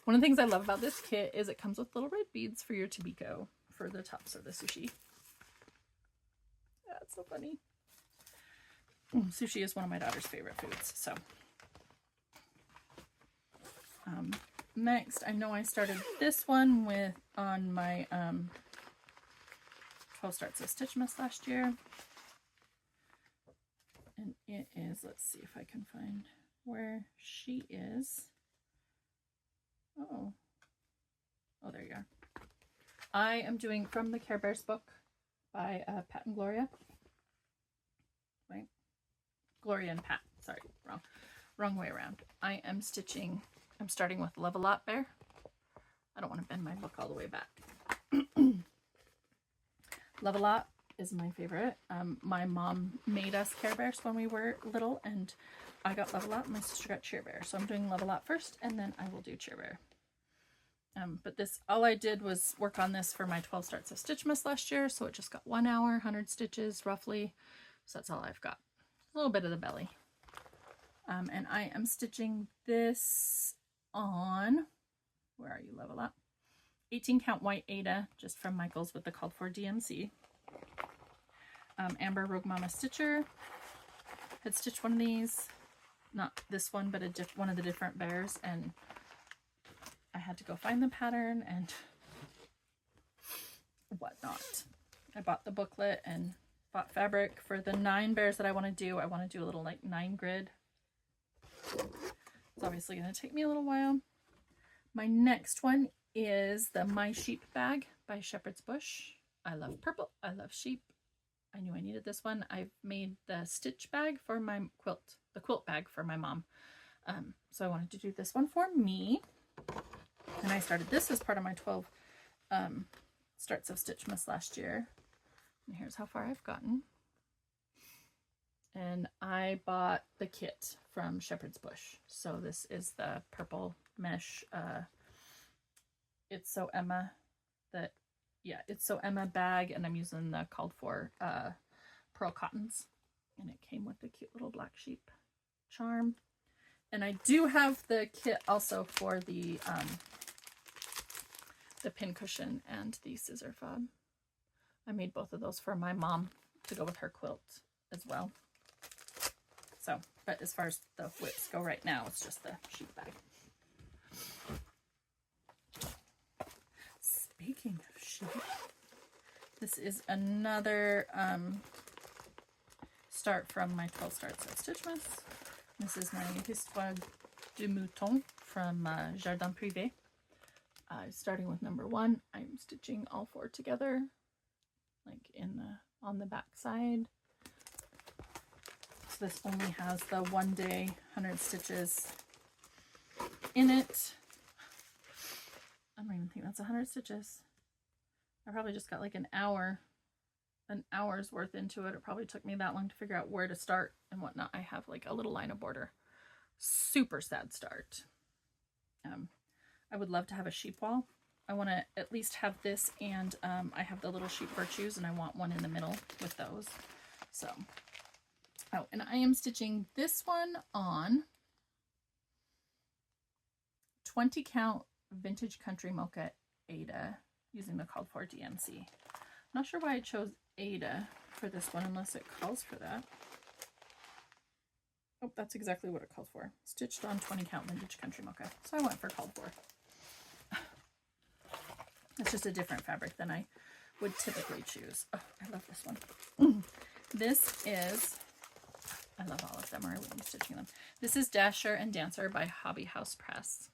A: One of the things I love about this kit is it comes with little red beads for your Tobiko for the tops of the sushi. Yeah, it's so funny. Sushi is one of my daughter's favorite foods, so. Next, I know I started this one on my 12 Starts of Stitchmas last year. And it is, let's see if I can find where she is. Oh, there you are. I am doing From the Care Bears book by Pat and Gloria. Right? Gloria and Pat. Sorry, wrong way around. I am stitching, I'm starting with Love-A-Lot Bear. I don't want to bend my book all the way back. Love-A-Lot is my favorite. My mom made us Care Bears when we were little, and I got Love-A-Lot and my sister got Cheer Bear. So I'm doing Love-A-Lot first, and then I will do Cheer Bear. But this, all I did was work on this for my 12 Starts of Stitchmas last year, so it just got 1 hour, 100 stitches roughly. So that's all I've got. A little bit of the belly. And I am stitching this on, where are you, Love-A-Lot? 18 count white Ada, just from Michael's with the called for DMC. Amber Rogue Mama Stitcher had stitched one of these, not this one, but one of the different bears, and I had to go find the pattern and whatnot. I bought the booklet and bought fabric for the 9 bears that I want to do. I want to do a little like 9 grid. It's obviously going to take me a little while. My next one is the My Sheep bag by Shepherd's Bush. I love purple. I love sheep. I knew I needed this one. I've made the stitch bag for my quilt, the quilt bag for my mom. So I wanted to do this one for me. And I started this as part of my 12 Starts of Stitchmas last year. And here's how far I've gotten. And I bought the kit from Shepherd's Bush. So this is the purple mesh. It's So Emma that, yeah, It's So Emma bag, and I'm using the called for pearl cottons. And it came with the cute little black sheep charm. And I do have the kit also for the pin cushion and the scissor fob. I made both of those for my mom to go with her quilt as well. So, but as far as the WIPs go right now, it's just the sheep bag. Speaking of sheep, this is another start from my 12 Starts of Stitchmas. This is my Histoire du Mouton from Jardin Privé. Starting with number 1, I'm stitching all 4 together, like on the back side. So this only has the 1 day 100 stitches in it. I don't even think that's 100 stitches. I probably just got like an hour's worth into it. It probably took me that long to figure out where to start and whatnot. I have like a little line of border. Super sad start. I would love to have a sheep wall. I want to at least have this, and I have the little sheep virtues, and I want one in the middle with those. So Oh, and I am stitching this one on 20 count Vintage Country Mocha Ada using the called for DMC. I'm not sure why I chose Ada for this one unless it calls for that. Oh, that's exactly what it calls for. Stitched on 20 count Vintage Country Mocha. So I went for called for. It's just a different fabric than I would typically choose. Oh, I love this one. This is, I love all of them, or I wouldn't be stitching them. This is Dasher and Dancer by Hobby House Press.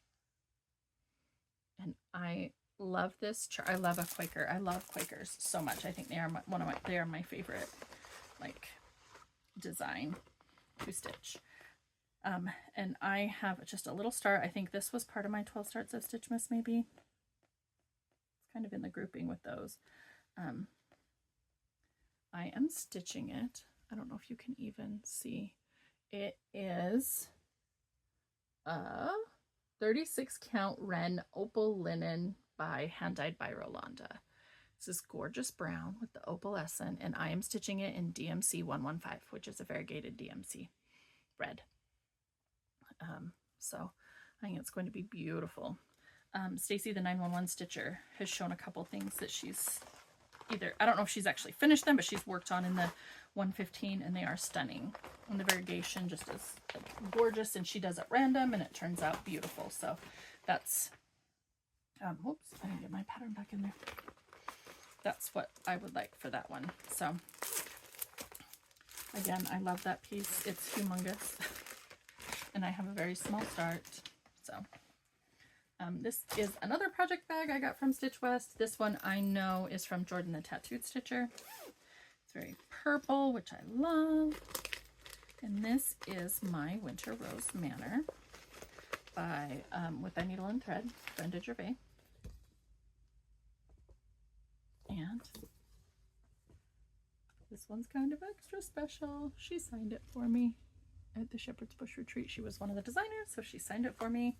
A: And I love this. I love a Quaker. I love Quakers so much. I think they are they are my favorite, like, design to stitch. And I have just a little start. I think this was part of my 12 starts of Stitchmas, maybe. It's kind of in the grouping with those. I am stitching it. I don't know if you can even see. It is a 36 count Wren Opal Linen by Hand Dyed by Rolanda. This is gorgeous brown with the opalescent, and I am stitching it in DMC 115, which is a variegated DMC red. So I think it's going to be beautiful. Stacy, the 911 stitcher, has shown a couple things that she's either, I don't know if she's actually finished them, but she's worked on in the 115, and they are stunning. And the variegation just is like, gorgeous, and she does it random, and it turns out beautiful. So that's, whoops, I didn't get my pattern back in there. That's what I would like for that one. So again, I love that piece. It's humongous. And I have a very small start. So this is another project bag I got from Stitch West. This one I know is from Jordan the Tattooed Stitcher. It's very purple, which I love. And this is my Winter Rose Manor by With a Needle and Thread, Brenda Gervais. And this one's kind of extra special. She signed it for me at the Shepherd's Bush retreat. She was one of the designers, so she signed it for me.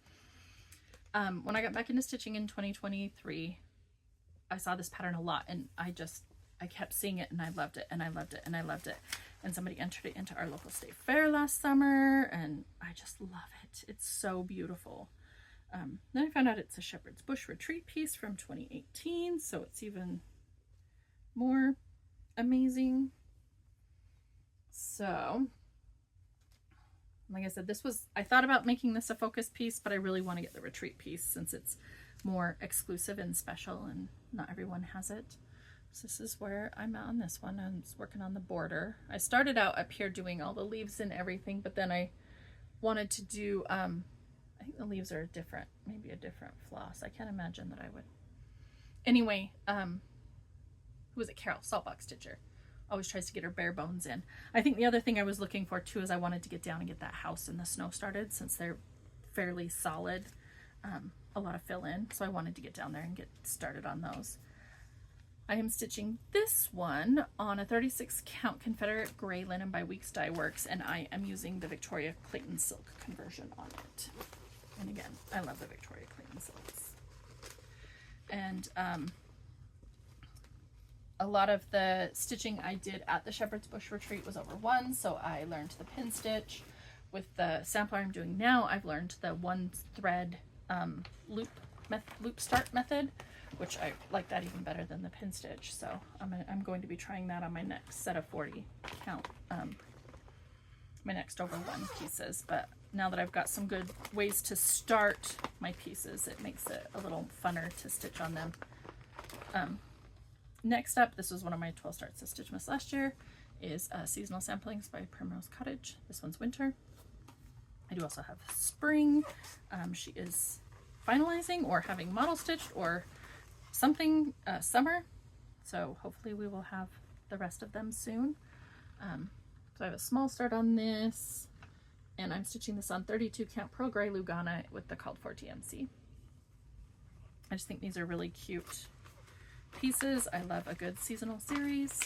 A: When I got back into stitching in 2023, I saw this pattern a lot, and I kept seeing it, and I loved it, and I loved it, and I loved it. And somebody entered it into our local state fair last summer, and I just love it. It's so beautiful. Then I found out it's a Shepherd's Bush retreat piece from 2018, so it's even more amazing. So, like I said, I thought about making this a focus piece, but I really want to get the retreat piece since it's more exclusive and special and not everyone has it. So this is where I'm at on this one. I'm just working on the border. I started out up here doing all the leaves and everything, but then I wanted to do, I think the leaves are different, maybe a different floss. I can't imagine that I would. Anyway, who was it? Carol, Saltbox Stitcher. Always tries to get her bare bones in. I think the other thing I was looking for too is I wanted to get down and get that house and the snow started since they're fairly solid, a lot of fill in. So I wanted to get down there and get started on those. I am stitching this one on a 36 count Confederate Gray Linen by Weeks Dye Works, and I am using the Victoria Clayton Silk conversion on it. And again, I love the Victoria Clayton Silks. And a lot of the stitching I did at the Shepherd's Bush retreat was over one, so I learned the pin stitch. With the sampler I'm doing now, I've learned the one thread loop start method, which I like that even better than the pin stitch. So I'm going to be trying that on my next set of 40 count, my next over one pieces. But now that I've got some good ways to start my pieces, it makes it a little funner to stitch on them. Next up, this was one of my 12 starts of Stitchmas last year, is Seasonal Samplings by Primrose Cottage. This one's winter. I do also have spring. She is finalizing or having model stitched or something summer. So hopefully we will have the rest of them soon. So I have a small start on this, and I'm stitching this on 32 count Pearl Gray Lugana with the called for TMC. I just think these are really cute pieces. I love a good seasonal series.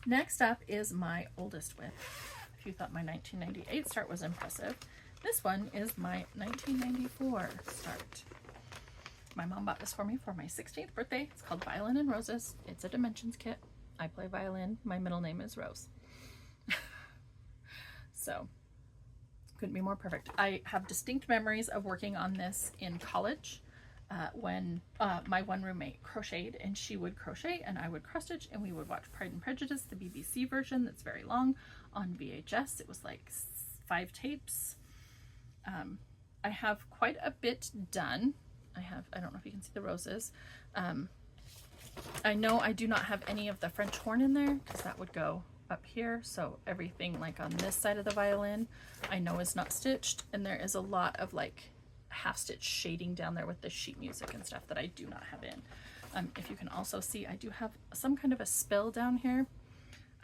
A: Next up is my oldest WIP. If you thought my 1998 start was impressive, this one is my 1994 start. My mom bought this for me for my 16th birthday. It's called Violin and Roses. It's a dimensions kit. I play violin. My middle name is Rose. So couldn't be more perfect. I have distinct memories of working on this in college when my one roommate crocheted, and she would crochet and I would cross stitch, and we would watch Pride and Prejudice, the BBC version that's very long, on VHS. It was like 5 tapes. I have quite a bit done. I don't know if you can see the roses. I know I do not have any of the French horn in there because that would go up here. So everything like on this side of the violin I know is not stitched, and there is a lot of like half stitch shading down there with the sheet music and stuff that I do not have in. If you can also see, I do have some kind of a spill down here.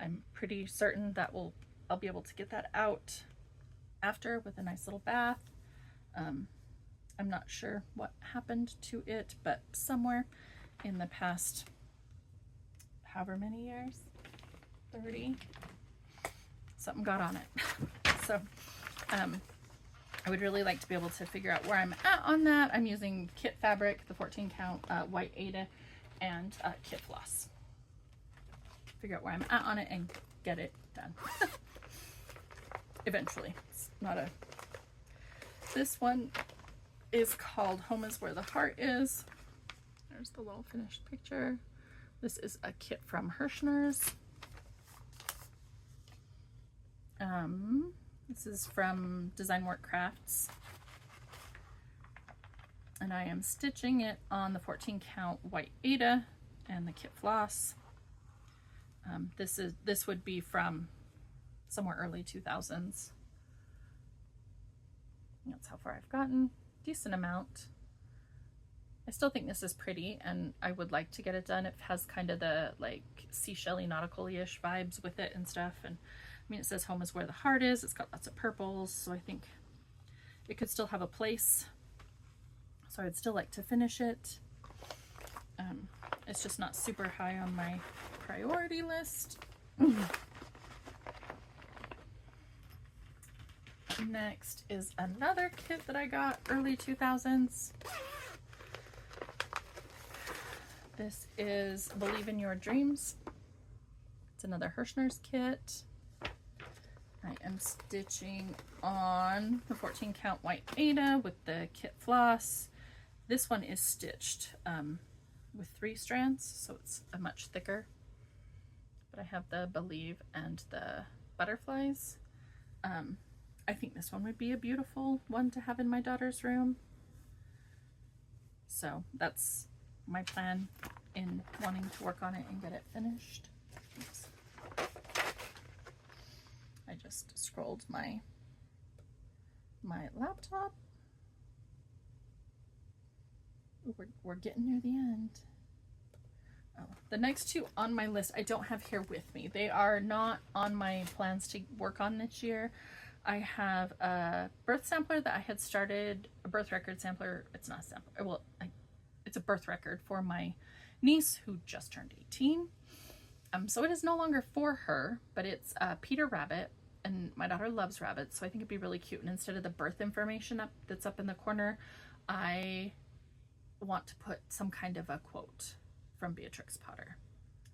A: I'm pretty certain that I'll be able to get that out after with a nice little bath. I'm not sure what happened to it, but somewhere in the past however many years, 30, something got on it. So I would really like to be able to figure out where I'm at on that. I'm using kit fabric, the 14 count white Ada, and kit floss. Figure out where I'm at on it and get it done. Eventually. It's not a... This one is called Home is Where the Heart Is. There's the little finished picture. This is a kit from Hirschner's. This is from Design Work Crafts. And I am stitching it on the 14 count white Ada and the kit floss. This would be from somewhere early 2000s. That's how far I've gotten. Decent amount. I still think this is pretty, and I would like to get it done. It has kind of the like seashell-y, nautical-ish vibes with it and stuff. And I mean, it says home is where the heart is. It's got lots of purples, so I think it could still have a place. So I'd still like to finish it. It's just not super high on my priority list. Next is another kit that I got early 2000s. This is Believe in Your Dreams. It's another Hirschner's kit. I am stitching on the 14 count white Ada with the kit floss. This one is stitched with 3 strands, so it's a much thicker. But I have the Believe and the butterflies. I think this one would be a beautiful one to have in my daughter's room. So that's my plan in wanting to work on it and get it finished. Oops. I just scrolled my laptop. We're getting near the end. Oh, the next 2 on my list I don't have here with me. They are not on my plans to work on this year. I have a birth sampler that I had started, a birth record sampler. It's not a sampler. Well, it's a birth record for my niece who just turned 18. So it is no longer for her, but it's Peter Rabbit, and my daughter loves rabbits, so I think it'd be really cute. And instead of the birth information that's up in the corner, I want to put some kind of a quote from Beatrix Potter.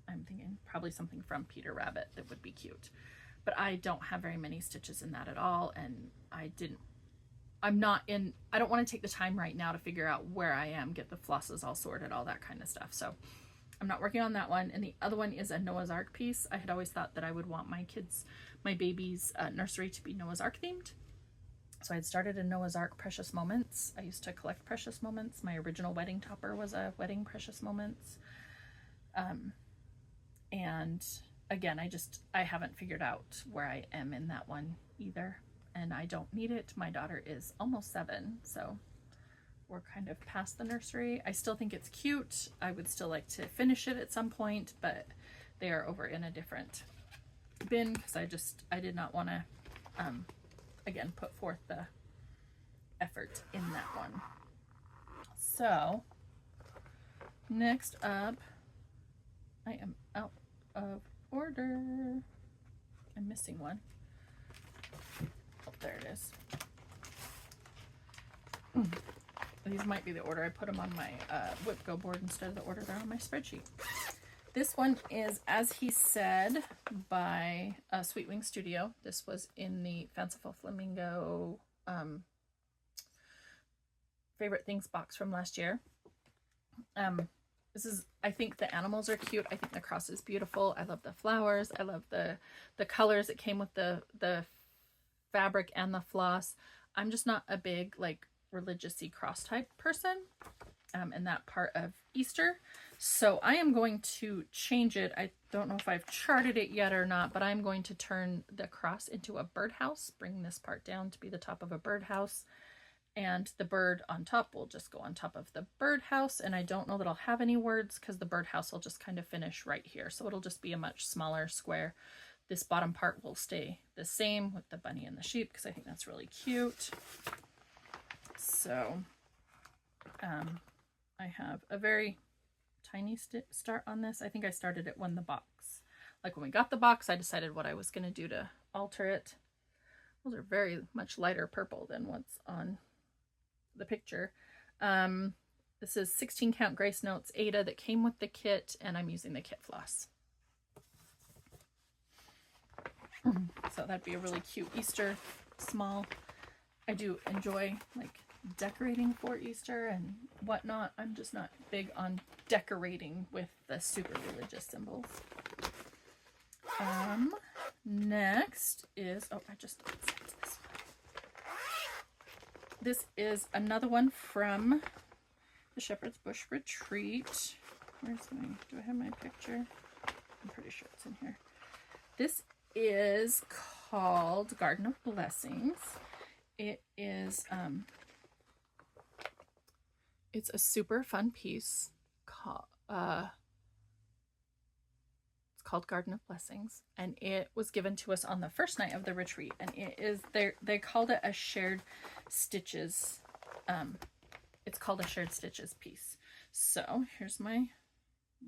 A: I'm thinking probably something from Peter Rabbit that would be cute. But I don't have very many stitches in that at all, and I don't want to take the time right now to figure out where I am, get the flosses all sorted, all that kind of stuff. So I'm not working on that one. And the other one is a Noah's Ark piece. I had always thought that I would want my baby's nursery to be Noah's Ark themed. So I had started a Noah's Ark Precious Moments. I used to collect Precious Moments. My original wedding topper was a wedding Precious Moments. And again, I haven't figured out where I am in that one either, and I don't need it. My daughter is almost 7, so we're kind of past the nursery. I still think it's cute. I would still like to finish it at some point, but they are over in a different bin because I did not want to, again, put forth the effort in that one. So next up, I am out of order. I'm missing one. Oh, there it is. These might be the order. I put them on my WIP Go board instead of the order they're on my spreadsheet. This one is As He Said by Sweet Wing Studio. This was in the Fanciful Flamingo Favorite Things box from last year. This is, I think the animals are cute. I think the cross is beautiful. I love the flowers. I love the colors that came with the fabric and the floss. I'm just not a big like religious-y cross type person in that part of Easter. So I am going to change it. I don't know if I've charted it yet or not, but I'm going to turn the cross into a birdhouse, bring this part down to be the top of a birdhouse. And the bird on top will just go on top of the birdhouse. And I don't know that I'll have any words because the birdhouse will just kind of finish right here. So it'll just be a much smaller square. This bottom part will stay the same with the bunny and the sheep because I think that's really cute. So I have a very tiny start on this. I think I started it when the box, like when we got the box, I decided what I was going to do to alter it. Those are very much lighter purple than what's on the picture. This is 16 count Grace Notes Ada that came with the kit, and I'm using the kit floss. So that'd be a really cute Easter small. I do enjoy like decorating for Easter and whatnot. I'm just not big on decorating with the super religious symbols. Next is, oh, I just sent this one. This is another one from the Shepherd's Bush Retreat. Where's my, do I have my picture? I'm pretty sure it's in here. This is called Garden of Blessings. It is, it's a super fun piece called, it's called Garden of Blessings, and it was given to us on the first night of the retreat, and it is, they called it a shared stitches, it's called a shared stitches piece. So here's my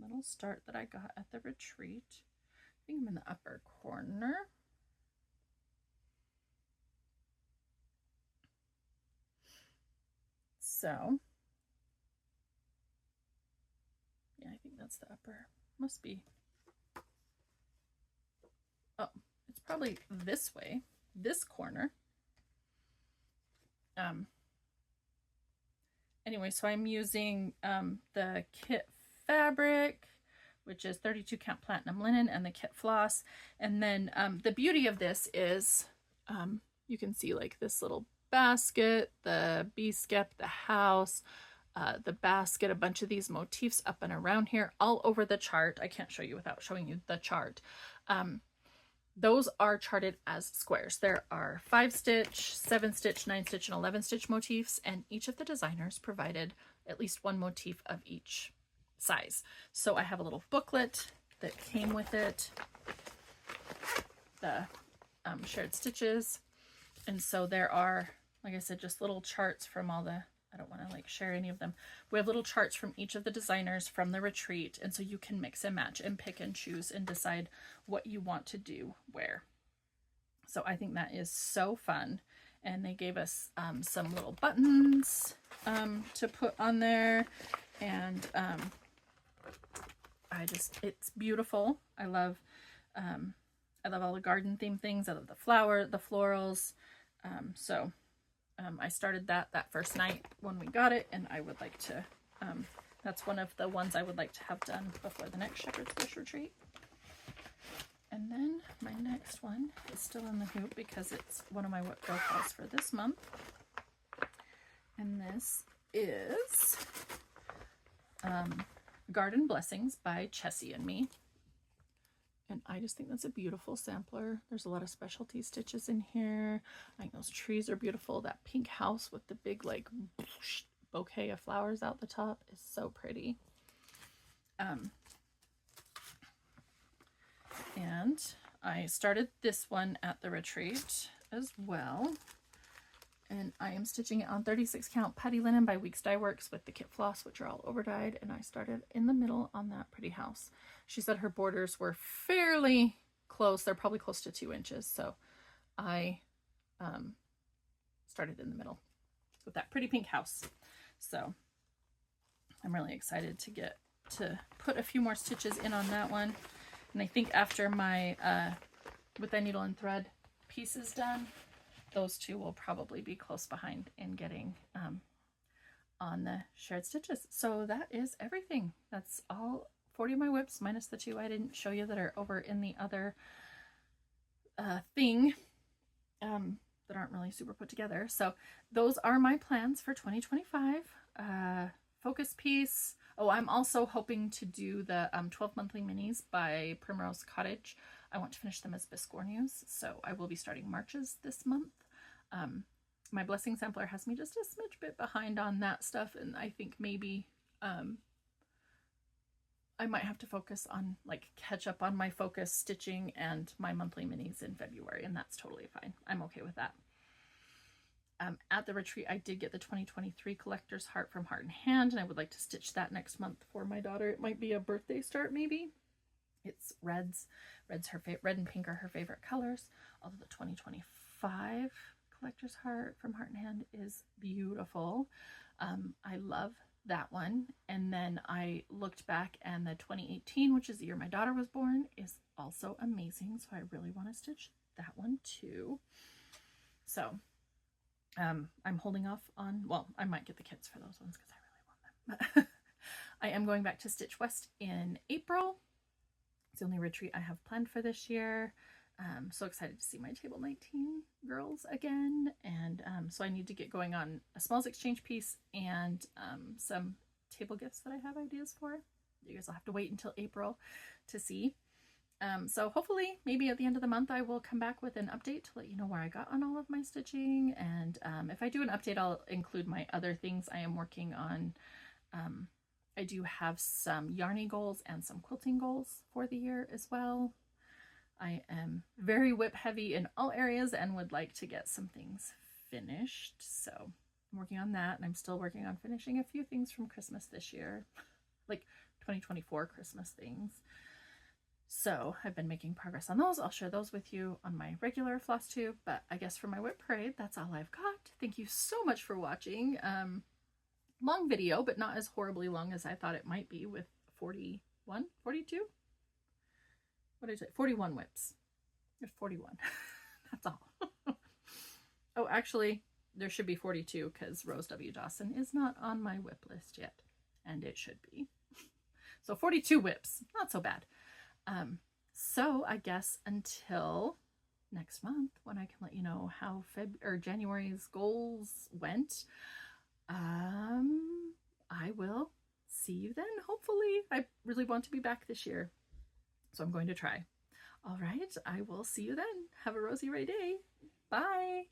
A: little start that I got at the retreat. I think I'm in the upper corner. So yeah, I think that's the upper, must be. Oh, it's probably this way, this corner. Anyway, so I'm using the kit fabric, which is 32 count platinum linen, and the kit floss. And then the beauty of this is you can see like this little basket, the bee skep, the house, the basket, a bunch of these motifs up and around here, all over the chart. I can't show you without showing you the chart. Those are charted as squares. There are 5-stitch, 7-stitch, 9-stitch, and 11-stitch motifs, and each of the designers provided at least one motif of each size. So I have a little booklet that came with it, the shared stitches, and so there are, like I said, just little charts from all the, I don't want to like share any of them. We have little charts from each of the designers from the retreat, and so you can mix and match and pick and choose and decide what you want to do where. So I think that is so fun. And they gave us some little buttons to put on there, and it's beautiful. I love all the garden theme things. I love the flower, the florals. I started that first night when we got it, and I would like to, that's one of the ones I would like to have done before the next Shepherd's Bush retreat. And then my next one is still in the hoop because it's one of my WIP Go calls for this month. And this is Garden Blessings by Chessie and Me. And I just think that's a beautiful sampler. There's a lot of specialty stitches in here. I think those trees are beautiful. That pink house with the big like bouquet of flowers out the top is so pretty. And I started this one at the retreat as well. And I am stitching it on 36 count putty linen by Weeks Dye Works with the kit floss, which are all over dyed. And I started in the middle on that pretty house. She said her borders were fairly close. They're probably close to 2 inches. So I started in the middle with that pretty pink house. So I'm really excited to get to put a few more stitches in on that one. And I think after my with the needle and thread piece is done, those two will probably be close behind in getting on the shared stitches. So that is everything. That's all 40 of my WIPs minus the 2 I didn't show you that are over in the other thing that aren't really super put together. So those are my plans for 2025. Focus piece. Oh, I'm also hoping to do the 12 monthly minis by Primrose Cottage. I want to finish them as Biscornues, so I will be starting Marches this month. My Blessing Sampler has me just a smidge bit behind on that stuff, and I think maybe I might have to focus on, like, catch up on my focus stitching and my monthly minis in February, and that's totally fine. I'm okay with that. At the retreat, I did get the 2023 Collector's Heart from Heart and Hand, and I would like to stitch that next month for my daughter. It might be a birthday start, maybe. It's reds. Red's her red and pink are her favorite colors. Although the 2025 Collector's Heart from Heart and Hand is beautiful. I love that one. And then I looked back, and the 2018, which is the year my daughter was born, is also amazing. So I really want to stitch that one too. So I'm holding off on, well, I might get the kits for those ones because I really want them. But I am going back to Stitch West in April. It's the only retreat I have planned for this year. So excited to see my Table 19 girls again. And so I need to get going on a smalls exchange piece and some table gifts that I have ideas for. You guys will have to wait until April to see. So hopefully maybe at the end of the month I will come back with an update to let you know where I got on all of my stitching. And if I do an update, I'll include my other things I am working on. I do have some yarny goals and some quilting goals for the year as well. I am very WIP heavy in all areas and would like to get some things finished. So I'm working on that, and I'm still working on finishing a few things from Christmas this year, like 2024 Christmas things. So I've been making progress on those. I'll share those with you on my regular Flosstube, but I guess for my WIP parade, that's all I've got. Thank you so much for watching. Long video, but not as horribly long as I thought it might be with 41, 42? What did I say? 41 WIPs. There's 41. That's all. Oh, actually, there should be 42 because Rose W. Dawson is not on my WIP list yet, and it should be. So 42 WIPs. Not so bad. So I guess until next month, when I can let you know how January's goals went, I will see you then. Hopefully, I really want to be back this year, so I'm going to try. All right, I will see you then. Have a rosy ray day. Bye.